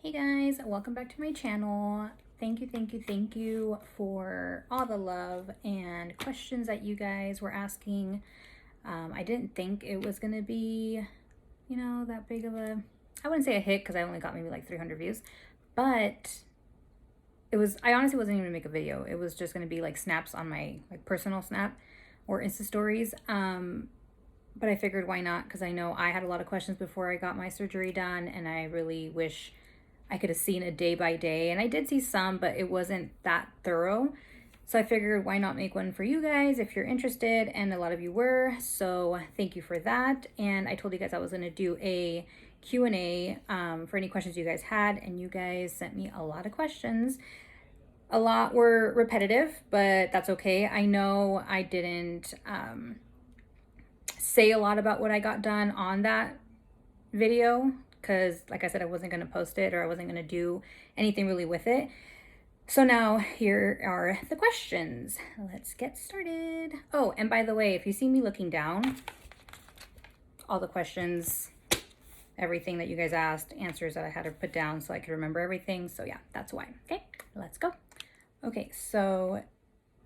Hey guys, welcome back to my channel. Thank you for all the love and questions that you guys were asking. I didn't think it was gonna be, that big of a, I wouldn't say a hit because I only got maybe like 300 views, but I honestly wasn't even gonna make a video. It was just gonna be like snaps on my like personal snap or Insta stories. But I figured why not? Because I know I had a lot of questions before I got my surgery done, and I really wish I could have seen a day by day. And I did see some, but it wasn't that thorough. So I figured why not make one for you guys if you're interested, and a lot of you were. So thank you for that. And I told you guys I was going to do a Q&A for any questions you guys had, and you guys sent me a lot of questions. A lot were repetitive, but that's okay. I know I didn't say a lot about what I got done on that video because, like I said, I wasn't going to post it, or I wasn't going to do anything really with it. So now here are the questions. Let's get started. Oh, and by the way, if you see me looking down, all the questions, everything that you guys asked, answers that I had to put down so I could remember everything. So yeah, that's why. Okay, let's go. Okay, so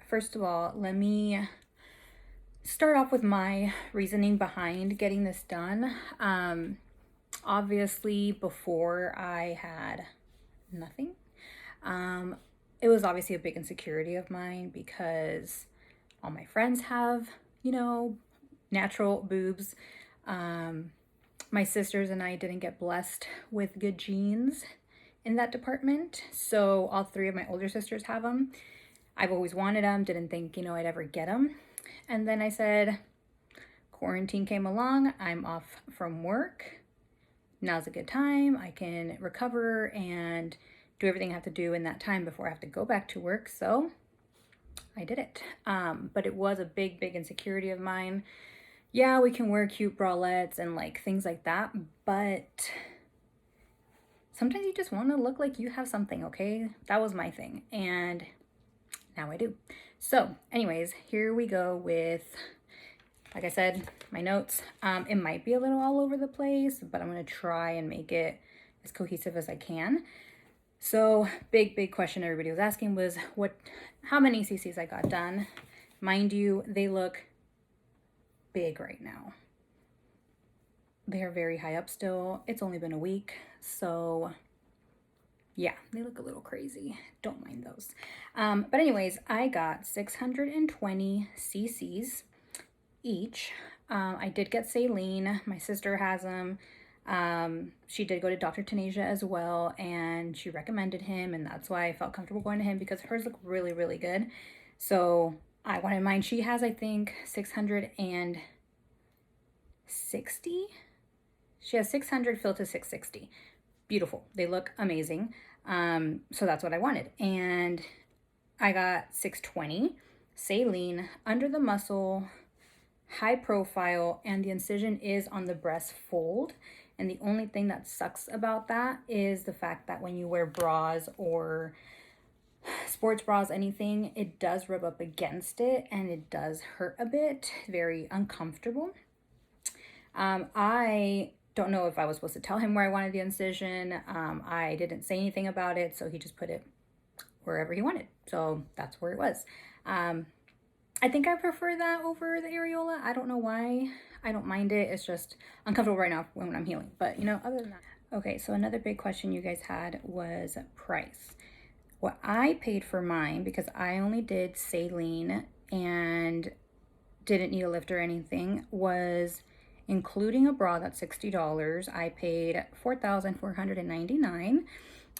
first of all, let me start off with my reasoning behind getting this done. Obviously, before I had nothing. It was obviously a big insecurity of mine because all my friends have, natural boobs. My sisters and I didn't get blessed with good genes in that department. So all three of my older sisters have them. I've always wanted them, didn't think, I'd ever get them. And then I said, quarantine came along, I'm off from work. Now's a good time. I can recover and do everything I have to do in that time before I have to go back to work. So I did it. But it was a big insecurity of mine. Yeah, we can wear cute bralettes and like things like that, but sometimes you just want to look like you have something, okay? That was my thing, and now I do. So anyways, here we go with, like I said, my notes. It might be a little all over the place, but I'm going to try and make it as cohesive as I can. So big question everybody was asking was how many CCs I got done. Mind you, they look big right now. They are very high up still. It's only been a week. So yeah, they look a little crazy. Don't mind those. But anyways, I got 620 CCs each. I did get saline. My sister has them. She did go to Dr. Tanasia as well, and she recommended him, and that's why I felt comfortable going to him because hers look really good. So I wanted mine. She has, I think, 660. She has 600 filled to 660. Beautiful. They look amazing. So that's what I wanted. And I got 620 saline under the muscle, high profile, and the incision is on the breast fold. And the only thing that sucks about that is the fact that when you wear bras or sports bras, anything, it does rub up against it and it does hurt a bit. Very uncomfortable. I don't know if I was supposed to tell him where I wanted the incision. I didn't say anything about it, so he just put it wherever he wanted. So that's where it was. I think I prefer that over the areola. I don't know why. I don't mind it. It's just uncomfortable right now when I'm healing. But, other than that. Okay, so another big question you guys had was price. What I paid for mine, because I only did saline and didn't need a lift or anything, was including a bra, that's $60. I paid $4,499.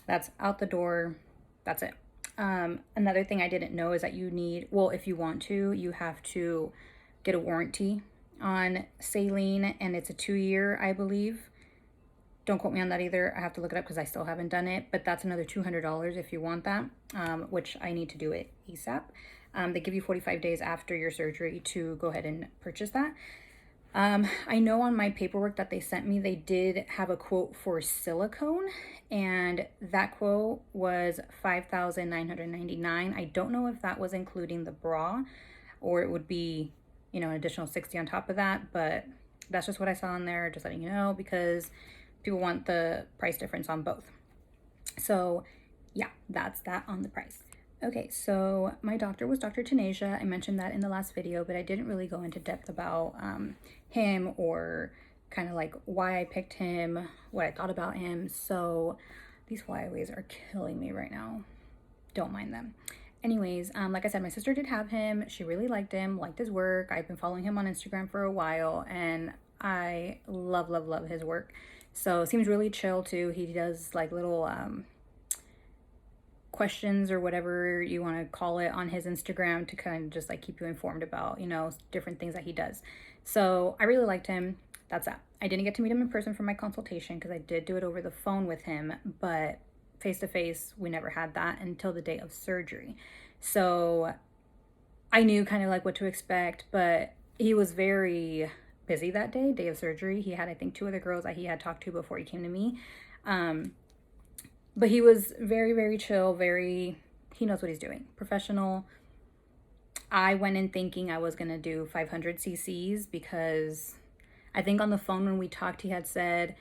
That's out the door. That's it. Another thing I didn't know is that you need, well, if you want to, you have to get a warranty on saline, and it's a 2-year, I believe. Don't quote me on that either. I have to look it up because I still haven't done it, but that's another $200 if you want that, which I need to do it ASAP. They give you 45 days after your surgery to go ahead and purchase that. I know on my paperwork that they sent me, they did have a quote for silicone, and that quote was $5,999. I don't know if that was including the bra, or it would be, an additional 60 on top of that, but that's just what I saw in there, just letting you know, because people want the price difference on both. So yeah, that's that on the price. Okay, so my doctor was Dr. Tanisha. I mentioned that in the last video, but I didn't really go into depth about him or kind of like why I picked him, what I thought about him. So these flyaways are killing me right now. Don't mind them. Anyways, like I said, my sister did have him. She really liked him, liked his work. I've been following him on Instagram for a while, and I love, love, love his work. So seems really chill too. He does like little questions or whatever you want to call it on his Instagram to kind of just like keep you informed about, you know, different things that he does. So I really liked him. That's that. I didn't get to meet him in person for my consultation because I did do it over the phone with him, but face to face, we never had that until the day of surgery. So I knew kind of like what to expect, but he was very busy that day of surgery. He had, I think, two other girls that he had talked to before he came to me. But he was very, very chill, he knows what he's doing. Professional. I went in thinking I was going to do 500 cc's because I think on the phone when we talked, he had said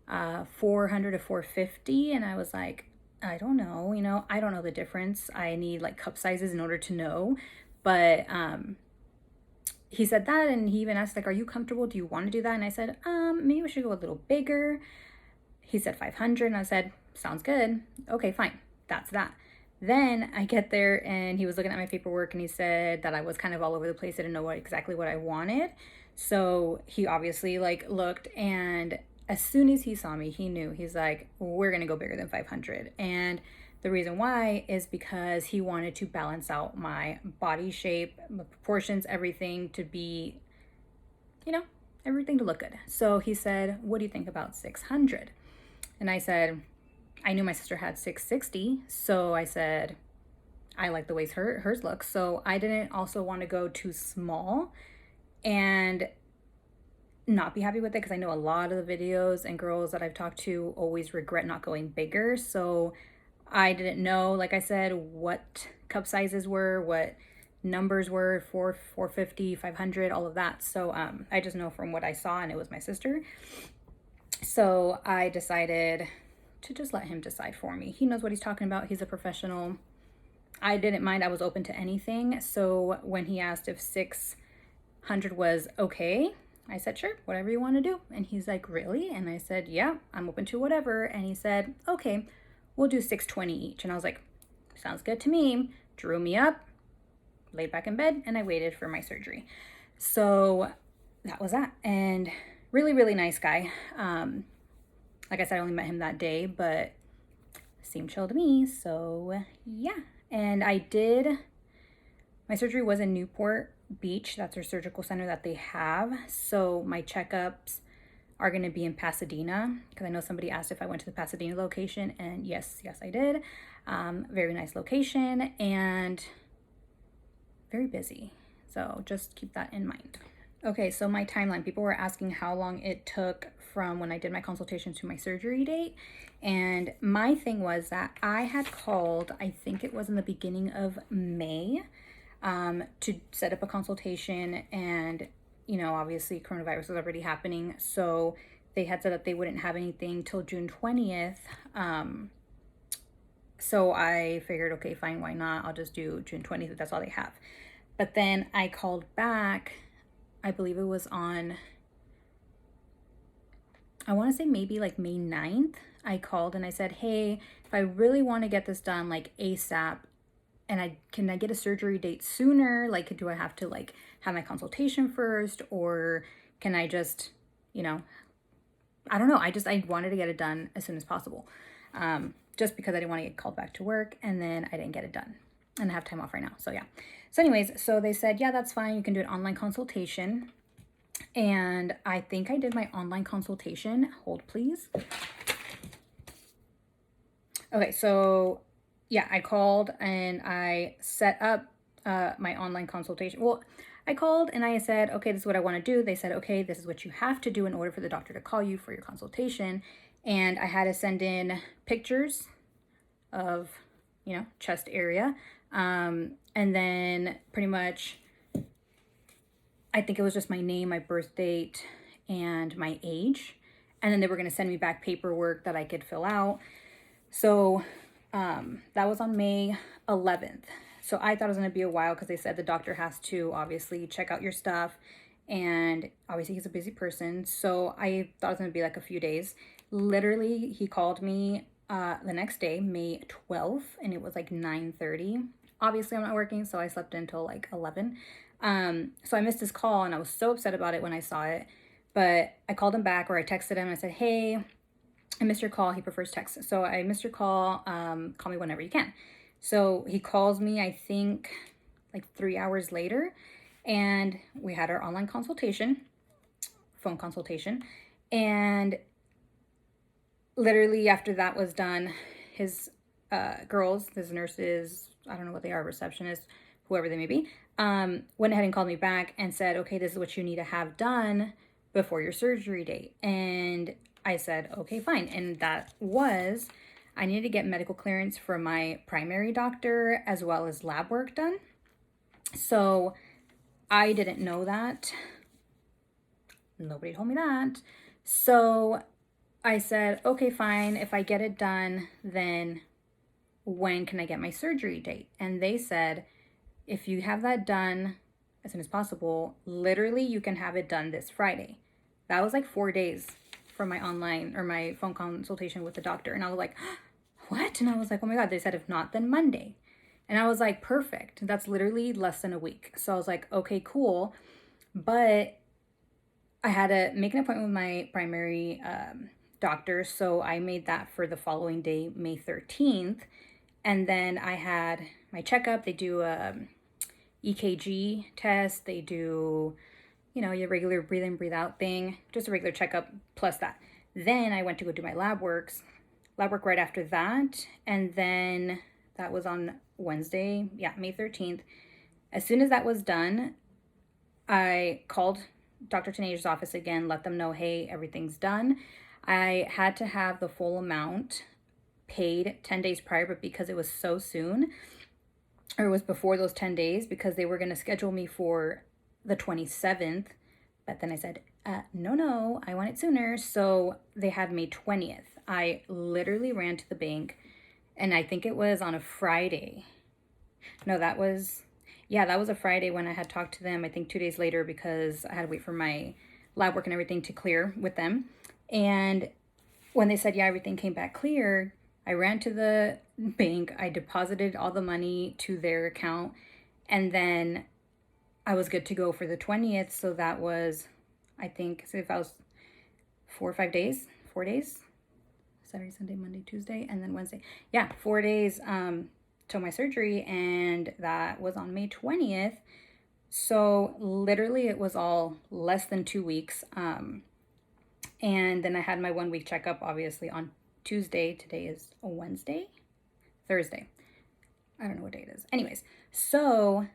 400 to 450. And I was like, I don't know, you know, I don't know the difference. I need like cup sizes in order to know. But he said that, and he even asked like, are you comfortable? Do you want to do that? And I said, maybe we should go a little bigger. He said 500, and I said, sounds good. Okay, fine. That's that. Then I get there, and he was looking at my paperwork, and he said that I was kind of all over the place. I didn't know exactly what I wanted. So he obviously like looked, and as soon as he saw me, he knew. He's like, we're going to go bigger than 500. And the reason why is because he wanted to balance out my body shape, my proportions, everything to be, you know, everything to look good. So he said, what do you think about 600? And I said, I knew my sister had 660. So I said, I like the way hers looks. So I didn't also want to go too small and not be happy with it, because I know a lot of the videos and girls that I've talked to always regret not going bigger. So I didn't know, like I said, what cup sizes were, what numbers were, 450, 500, all of that. So I just know from what I saw, and it was my sister. So I decided to just let him decide for me. He knows what he's talking about. He's a professional. I didn't mind. I was open to anything. So when he asked if 600 was okay, I said, sure, whatever you want to do. And he's like, really? And I said, yeah, I'm open to whatever. And he said, okay, we'll do 620 each. And I was like, sounds good to me. Drew me up, laid back in bed, and I waited for my surgery. So that was that. And really, really nice guy. Like I said, I only met him that day, but seemed chill to me. So yeah. And my surgery was in Newport Beach. That's their surgical center that they have. So my checkups are going to be in Pasadena, because I know somebody asked if I went to the Pasadena location, and yes, I did. Very nice location and very busy. So just keep that in mind. Okay, so my timeline. People were asking how long it took from when I did my consultation to my surgery date. And my thing was that I had called, I think it was in the beginning of May, to set up a consultation. And, you know, obviously coronavirus was already happening. So they had said that they wouldn't have anything till June 20th. So I figured, okay, fine, why not? I'll just do June 20th if that's all they have. But then I called back, I believe it was on, I want to say maybe like May 9th. I called and I said, hey, if I really want to get this done like ASAP, and can I get a surgery date sooner? Like, do I have to like have my consultation first, or can I just, you know, I don't know. I wanted to get it done as soon as possible. Just because I didn't want to get called back to work, and then I didn't get it done, and I have time off right now. So yeah. So anyways, so they said, yeah, that's fine. You can do an online consultation. And I think I did my online consultation. Hold, please. Okay, so yeah, I called and I set up my online consultation. Well, I called and I said, okay, this is what I want to do. They said, okay, this is what you have to do in order for the doctor to call you for your consultation. And I had to send in pictures of, you know, chest area. And then pretty much, I think it was just my name, my birth date, and my age. And then they were going to send me back paperwork that I could fill out. So that was on May 11th. So I thought it was going to be a while because they said the doctor has to obviously check out your stuff. And obviously he's a busy person. So I thought it was going to be like a few days. Literally, he called me the next day, May 12th, and it was like 9:30. Obviously, I'm not working, so I slept until like 11. So I missed his call, and I was so upset about it when I saw it. But I called him back, or I texted him, and I said, hey, I missed your call. He prefers text. So I missed your call. Call me whenever you can. So he calls me, I think, like 3 hours later. And we had our online consultation, phone consultation. And literally after that was done, his girls, his nurses, I don't know what they are, receptionists, whoever they may be, went ahead and called me back and said, okay, this is what you need to have done before your surgery date. And I said, okay, fine. And that was, I needed to get medical clearance from my primary doctor as well as lab work done. So I didn't know that. Nobody told me that. So I said, okay, fine. If I get it done, then when can I get my surgery date? And they said, if you have that done as soon as possible, literally you can have it done this Friday. That was like 4 days from my online or my phone consultation with the doctor. And I was like, what? And I was like, oh my God, they said if not, then Monday. And I was like, perfect. That's literally less than a week. So I was like, okay, cool. But I had to make an appointment with my primary doctor. So I made that for the following day, May 13th. And then I had my checkup. They do a EKG test. They do, your regular breathe in, breathe out thing, just a regular checkup plus that. Then I went to go do my lab work right after that. And then that was on Wednesday, May 13th. As soon as that was done, I called Dr. Tanager's office again, let them know, hey, everything's done. I had to have the full amount paid 10 days prior, but because it was so soon, or it was before those 10 days, because they were going to schedule me for the 27th. But then I said, no, I want it sooner. So they had May 20th. I literally ran to the bank, and I think it was on a Friday. No, that was a Friday when I had talked to them, I think 2 days later, because I had to wait for my lab work and everything to clear with them. And when they said, everything came back clear, I ran to the bank, I deposited all the money to their account, and then I was good to go for the 20th. So that was, I think, so if I was 4 days, Saturday, Sunday, Monday, Tuesday, and then Wednesday. 4 days till my surgery, and that was on May 20th. So literally it was all less than 2 weeks. And then I had my 1 week checkup, obviously, on Tuesday. Today is a Thursday. I don't know what day it is. Anyways, so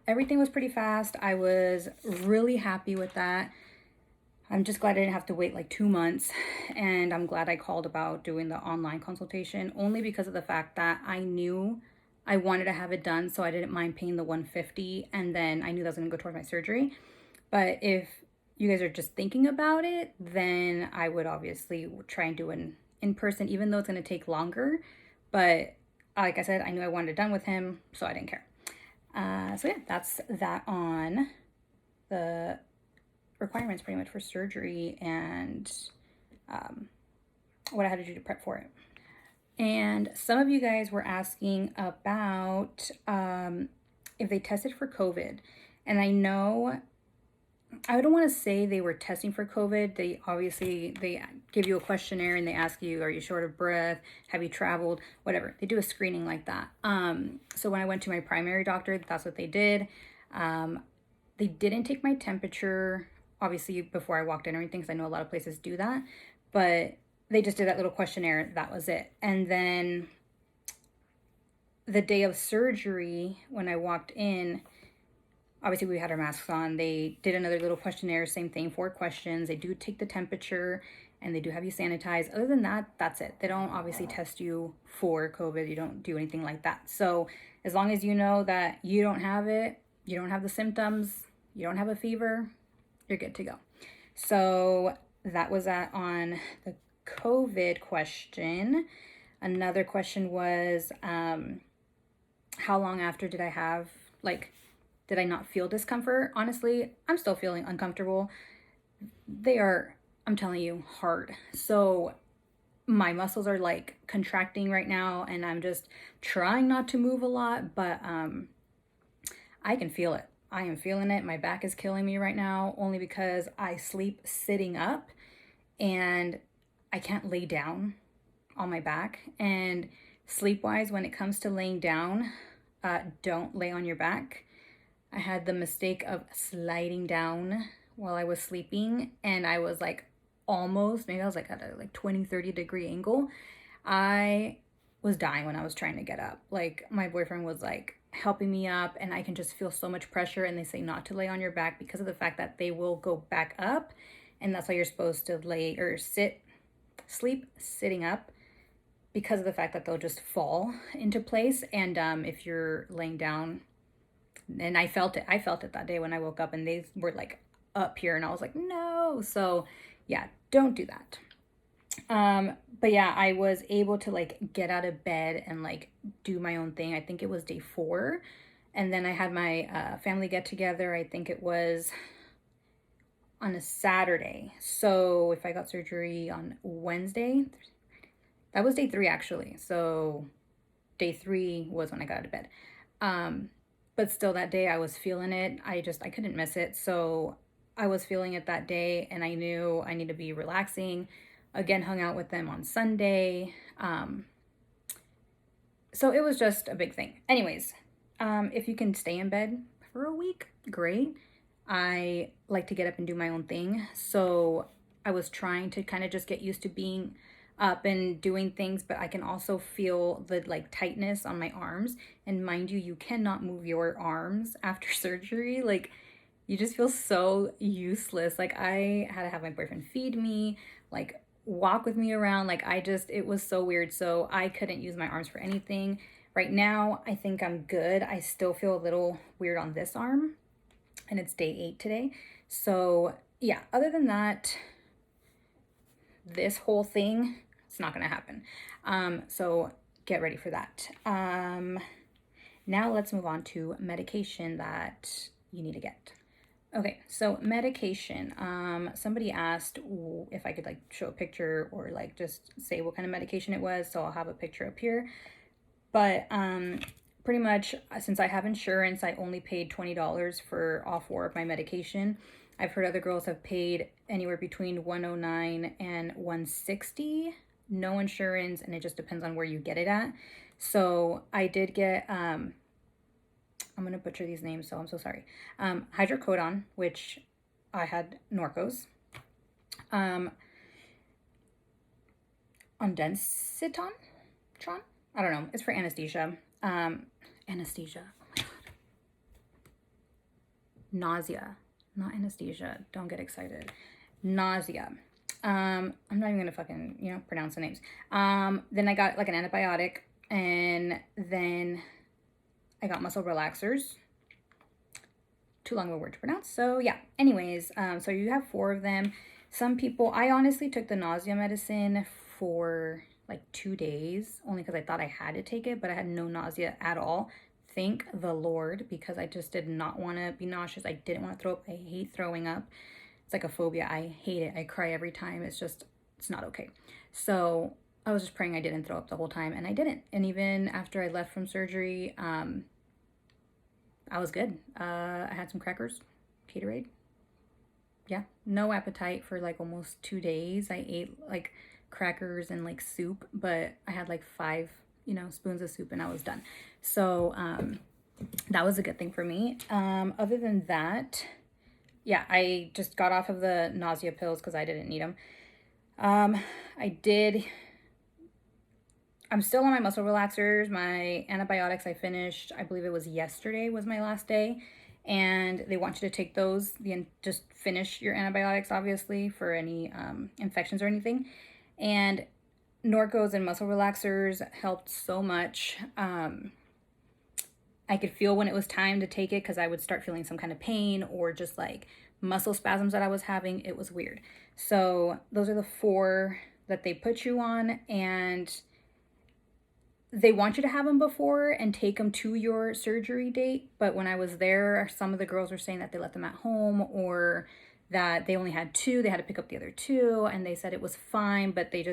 everything was pretty fast. I was really happy with that. I'm just glad I didn't have to wait like 2 months. And I'm glad I called about doing the online consultation, only because of the fact that I knew I wanted to have it done. So I didn't mind paying the $150. And then I knew that was going to go towards my surgery. But if you guys are just thinking about it, then I would obviously try and do an in person, even though it's going to take longer. But like I said, I knew I wanted it done with him, so I didn't care. That's that on the requirements pretty much for surgery and what I had to do to prep for it. And some of you guys were asking about if they tested for COVID. And I know, I don't want to say they were testing for COVID. They give you a questionnaire and they ask you, are you short of breath? Have you traveled? Whatever. They do a screening like that. So when I went to my primary doctor, that's what they did. They didn't take my temperature, obviously, before I walked in or anything, because I know a lot of places do that. But they just did that little questionnaire. That was it. And then the day of surgery, when I walked in, obviously we had our masks on. They did another little questionnaire, same thing, 4 questions. They do take the temperature and they do have you sanitize. Other than that, that's it. They don't obviously test you for COVID. You don't do anything like that. So as long as you know that you don't have it, you don't have the symptoms, you don't have a fever, you're good to go. So that was that on the COVID question. Another question was, how long after did I have, like, did I not feel discomfort? Honestly, I'm still feeling uncomfortable. They are, I'm telling you, hard. So my muscles are like contracting right now, and I'm just trying not to move a lot, but I can feel it. I am feeling it. My back is killing me right now only because I sleep sitting up and I can't lay down on my back. And sleep wise, when it comes to laying down, don't lay on your back. I had the mistake of sliding down while I was sleeping, and I was like almost, maybe I was like at a like 20-30 degree angle. I was dying when I was trying to get up. Like my boyfriend was like helping me up, and I can just feel so much pressure, and they say not to lay on your back because of the fact that they will go back up, and that's why you're supposed to lay or sleep sitting up, because of the fact that they'll just fall into place. And if you're laying down, and I felt it that day when I woke up, and they were like up here, and I was like, no. So yeah, don't do that. But yeah, I was able to like get out of bed and like do my own thing. I think it was day 4. And then I had my family get together. I think it was on a Saturday. So if I got surgery on Wednesday, that was day 3 actually. So day 3 was when I got out of bed. But still that day I was feeling it. I couldn't miss it. So I was feeling it that day, and I knew I need to be relaxing. Again, hung out with them on Sunday. So it was just a big thing. Anyways, if you can stay in bed for a week, great. I like to get up and do my own thing. So I was trying to kind of just get used to being up and doing things, but I can also feel the like tightness on my arms. And mind you, you cannot move your arms after surgery. Like you just feel so useless. Like I had to have my boyfriend feed me, like walk with me around. Like it was so weird. So I couldn't use my arms for anything. Right now, I think I'm good. I still feel a little weird on this arm, and it's day 8 today. So yeah, other than that, this whole thing, it's not gonna happen. So get ready for that. Now let's move on to medication that you need to get. Okay, so medication. Somebody asked if I could like show a picture or like just say what kind of medication it was. So I'll have a picture up here. But pretty much since I have insurance, I only paid $20 for all 4 of my medication. I've heard other girls have paid anywhere between $109 and $160. No insurance, and it just depends on where you get it at. So I did get I'm going to butcher these names, so I'm so sorry. Hydrocodone, which I had Norcos. Ondensiton? I don't know. It's for anesthesia. Anesthesia. Oh my God. Nausea. Not anesthesia. Don't get excited. Nausea. I'm not even going to fucking, pronounce the names. Then I got like an antibiotic, and then I got muscle relaxers. Too long of a word to pronounce. So yeah, anyways, so you have 4 of them. Some people, I honestly took the nausea medicine for like 2 days, only because I thought I had to take it, but I had no nausea at all. Thank the Lord, because I just did not want to be nauseous. I didn't want to throw up. I hate throwing up. It's like a phobia. I hate it. I cry every time. It's not okay. So I was just praying I didn't throw up the whole time, and I didn't. And even after I left from surgery, I was good. I had some crackers, Gatorade. Yeah, no appetite for like almost 2 days. I ate like crackers and like soup, but I had like 5, spoons of soup, and I was done. So that was a good thing for me. Other than that, yeah, I just got off of the nausea pills because I didn't need them. I'm still on my muscle relaxers. My antibiotics I finished, I believe it was yesterday was my last day. And they want you to take those, just finish your antibiotics, obviously, for any infections or anything. And Norcos and muscle relaxers helped so much. I could feel when it was time to take it because I would start feeling some kind of pain or just like muscle spasms that I was having. It was weird. So those are the 4 that they put you on. And they want you to have them before and take them to your surgery date. But when I was there, some of the girls were saying that they left them at home, or that they only had two, they had to pick up the other two, and they said it was fine, but they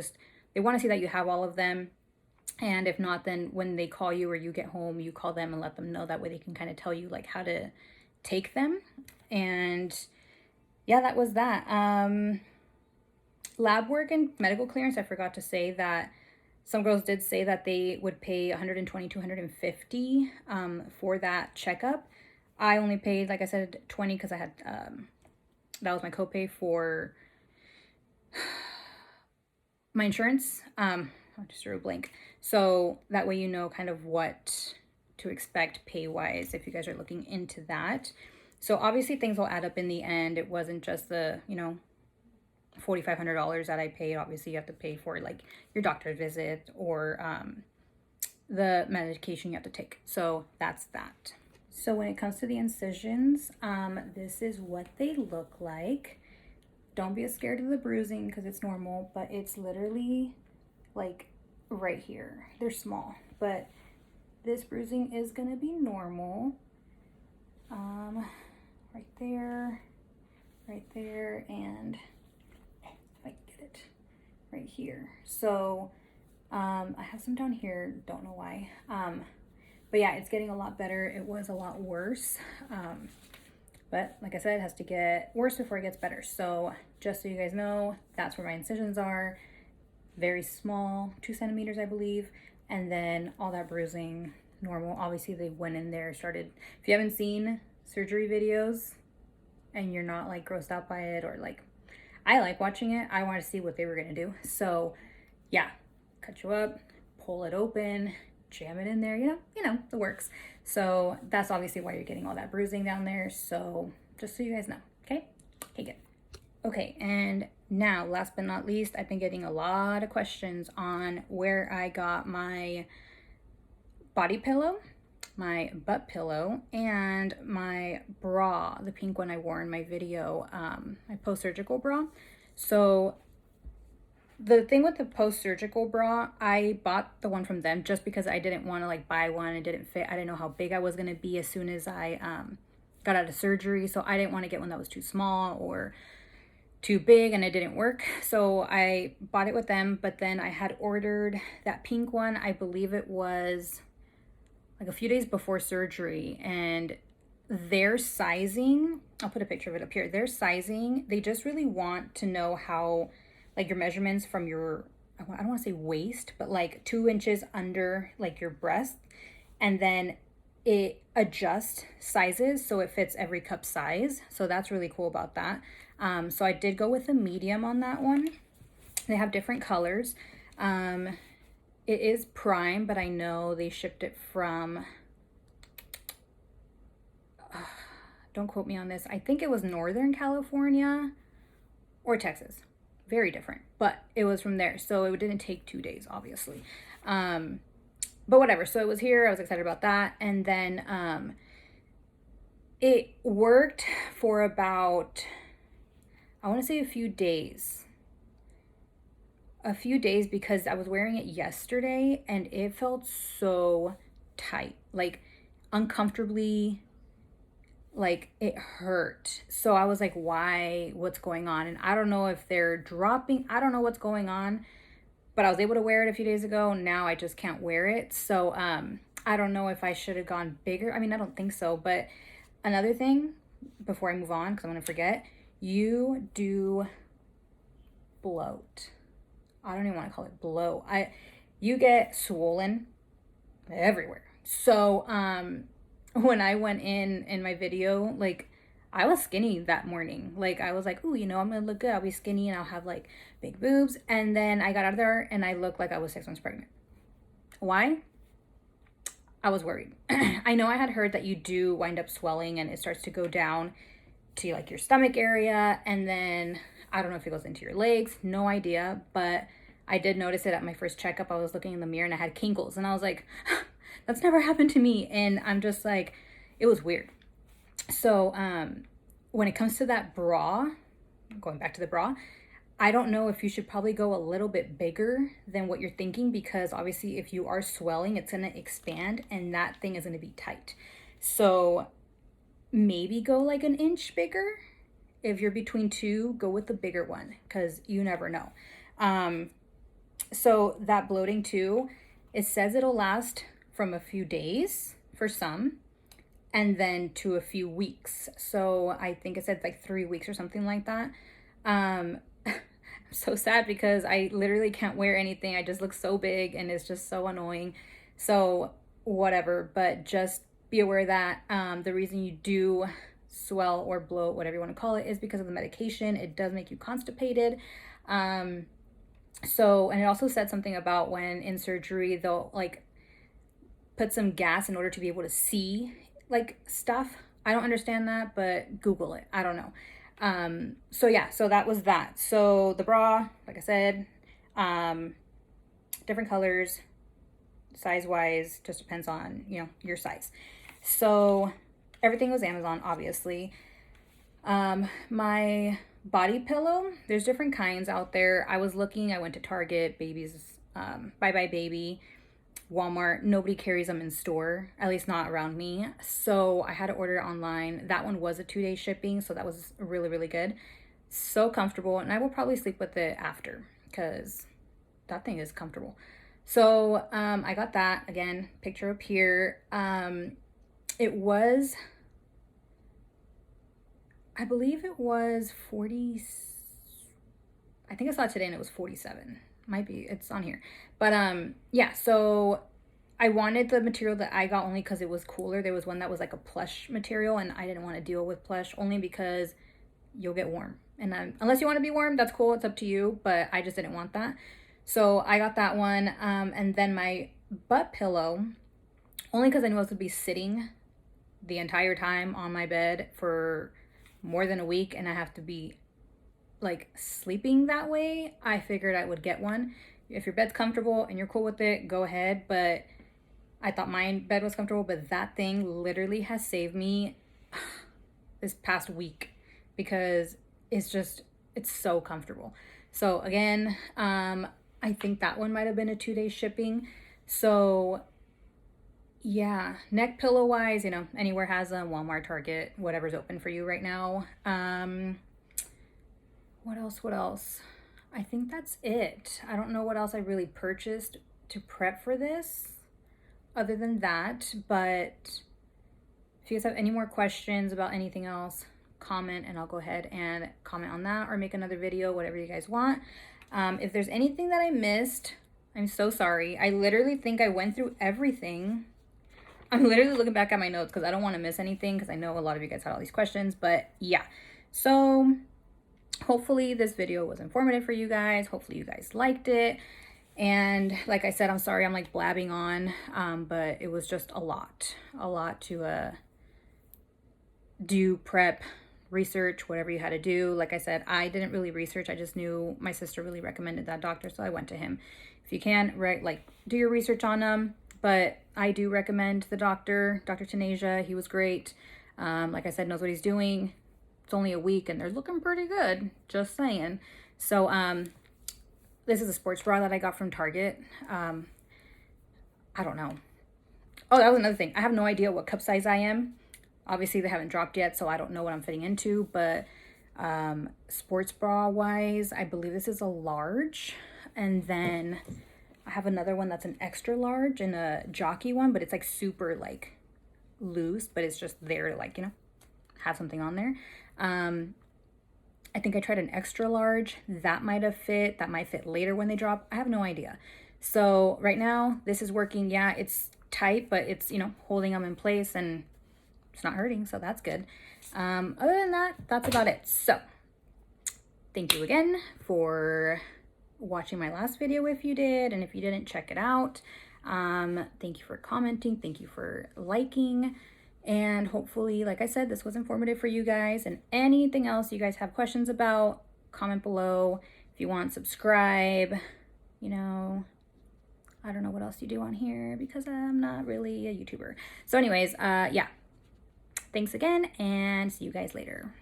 want to see that you have all of them. And if not, then when they call you or you get home, you call them and let them know. That way they can kind of tell you like how to take them. And yeah, that was that. Lab work and medical clearance, I forgot to say that some girls did say that they would pay $120 to $150 for that checkup. I only paid, like I said, $20 because I had that was my copay for my insurance. I just drew a blank. So that way you know kind of what to expect pay-wise if you guys are looking into that. So obviously things will add up in the end. It wasn't just the, $4,500 that I paid. Obviously you have to pay for like your doctor's visit or the medication you have to take. So that's that. So when it comes to the incisions, this is what they look like. Don't be scared of the bruising because it's normal, but it's literally like right here. They're small, but this bruising is gonna be normal. Right there, and if I can get it right here. So I have some down here, don't know why. But yeah, it's getting a lot better. It was a lot worse. But like I said, it has to get worse before it gets better. So just so you guys know, that's where my incisions are. Very small, 2 centimeters, I believe. And then all that bruising, normal. Obviously they went in there, started, if you haven't seen surgery videos and you're not like grossed out by it, or like, I like watching it. I want to see what they were going to do. So yeah, cut you up, pull it open, jam it in there, you know, the works. So that's obviously why you're getting all that bruising down there. So just so you guys know, okay? Okay, good. Okay, and now, last but not least, I've been getting a lot of questions on where I got my body pillow, my butt pillow, and my bra, the pink one I wore in my video, my post-surgical bra. So the thing with the post-surgical bra, I bought the one from them just because I didn't want to like buy one. It didn't fit. I didn't know how big I was going to be as soon as I got out of surgery. So I didn't want to get one that was too small or too big and it didn't work. So I bought it with them, but then I had ordered that pink one. I believe it was like a few days before surgery, and their sizing, I'll put a picture of it up here. Their sizing, they just really want to know how, like your measurements from your, I don't want to say waist, but like 2 inches under like your breast. And then it adjusts sizes so it fits every cup size. So that's really cool about that. So I did go with a medium on that one. They have different colors. It is prime, but I know they shipped it from, don't quote me on this, I think it was Northern California or Texas. Very different, but it was from there. So it didn't take 2 days, obviously. But whatever, so it was here. I was excited about that. And then it worked for about, I want to say a few days because I was wearing it yesterday and it felt so tight, like uncomfortably, like it hurt. So I was like, why, what's going on? And I don't know if they're dropping, I don't know what's going on, but I was able to wear it a few days ago. Now I just can't wear it. So I don't know if I should have gone bigger. I mean, I don't think so. But another thing before I move on, because I'm going to forget, you do bloat. I don't even want to call it bloat. You get swollen everywhere. So when I went in my video, like I was skinny that morning. Like I was like, ooh, I'm gonna look good. I'll be skinny and I'll have like big boobs. And then I got out of there and I looked like I was 6 months pregnant. Why? I was worried. I know I had heard that you do wind up swelling and it starts to go down to like your stomach area, and then I don't know if it goes into your legs, no idea, but I did notice it at my first checkup. I was looking in the mirror and I had kinkles and I was like, that's never happened to me. And I'm just like, it was weird. So when it comes to that bra, going back to the bra, I don't know if you should probably go a little bit bigger than what you're thinking, because obviously if you are swelling, it's going to expand and that thing is going to be tight. So maybe go like an inch bigger. If you're between two, go with the bigger one, because you never know. So that bloating too, it says it'll last from a few days for some, and then to a few weeks. So I think it said like 3 weeks or something like that. I'm so sad because I literally can't wear anything. I just look so big and it's just so annoying. So whatever, but just be aware that the reason you do swell or bloat, whatever you want to call it, is because of the medication. It does make you constipated. So, and it also said something about when in surgery, they'll like put some gas in order to be able to see like stuff. I don't understand that, but Google it. I don't know. So yeah, so that was that. So the bra, like I said, different colors, size wise, just depends on, you know, your size. So everything was Amazon, obviously. My body pillow, there's different kinds out there. I was looking, I went to Target, Babies, Bye Bye Baby, Walmart. Nobody carries them in store, at least not around me. So I had to order it online. That one was a 2-day shipping, so that was really, really good. So comfortable, and I will probably sleep with it after because that thing is comfortable. So I got that, again, picture up here. It was, I believe it was 40, I think I saw it today and it was 47. Might be, it's on here. But yeah, so I wanted the material that I got only because it was cooler. There was one that was like a plush material and I didn't want to deal with plush, only because you'll get warm. And unless you want to be warm, that's cool, it's up to you, but I just didn't want that. So I got that one. And then my butt pillow, only because I knew I was going to be sitting the entire time on my bed for more than a week and I have to be like sleeping that way, I figured I would get one. If your bed's comfortable and you're cool with it, go ahead. But I thought my bed was comfortable, but that thing literally has saved me this past week because it's so comfortable. So again, I think that one might have been a 2-day shipping. So yeah, neck pillow wise, you know, anywhere has them, Walmart, Target, whatever's open for you right now. What else? I think that's it. I don't know what else I really purchased to prep for this other than that, but if you guys have any more questions about anything else, comment and I'll go ahead and comment on that or make another video, whatever you guys want. If there's anything that I missed, I'm so sorry. I literally think I went through everything. I'm literally looking back at my notes because I don't want to miss anything because I know a lot of you guys had all these questions, but yeah. So hopefully this video was informative for you guys. Hopefully you guys liked it. And like I said, I'm sorry I'm like blabbing on, but it was just a lot to do, prep, research, whatever you had to do. Like I said, I didn't really research. I just knew my sister really recommended that doctor, so I went to him. If you can, like do your research on them. But I do recommend the doctor, Dr. Tanasia. He was great. Like I said, knows what he's doing. It's only a week and they're looking pretty good, just saying. So this is a sports bra that I got from Target. I don't know. Oh, that was another thing. I have no idea what cup size I am. Obviously they haven't dropped yet, so I don't know what I'm fitting into, but sports bra wise, I believe this is a large. And then I have another one that's an extra large and a jockey one, but it's like super like loose, but it's just there to like, you know, have something on there. I think I tried an extra large. That might have fit. That might fit later when they drop. I have no idea. So right now this is working. Yeah, it's tight, but it's, you know, holding them in place and it's not hurting. So that's good. Other than that, that's about it. So thank you again for watching my last video if you did, and if you didn't, check it out. Thank you for commenting, thank you for liking, and hopefully, like I said, this was informative for you guys. And anything else you guys have questions about, comment below. If you want, subscribe. You know, I don't know what else you do on here because I'm not really a YouTuber. So anyways, yeah, thanks again and see you guys later.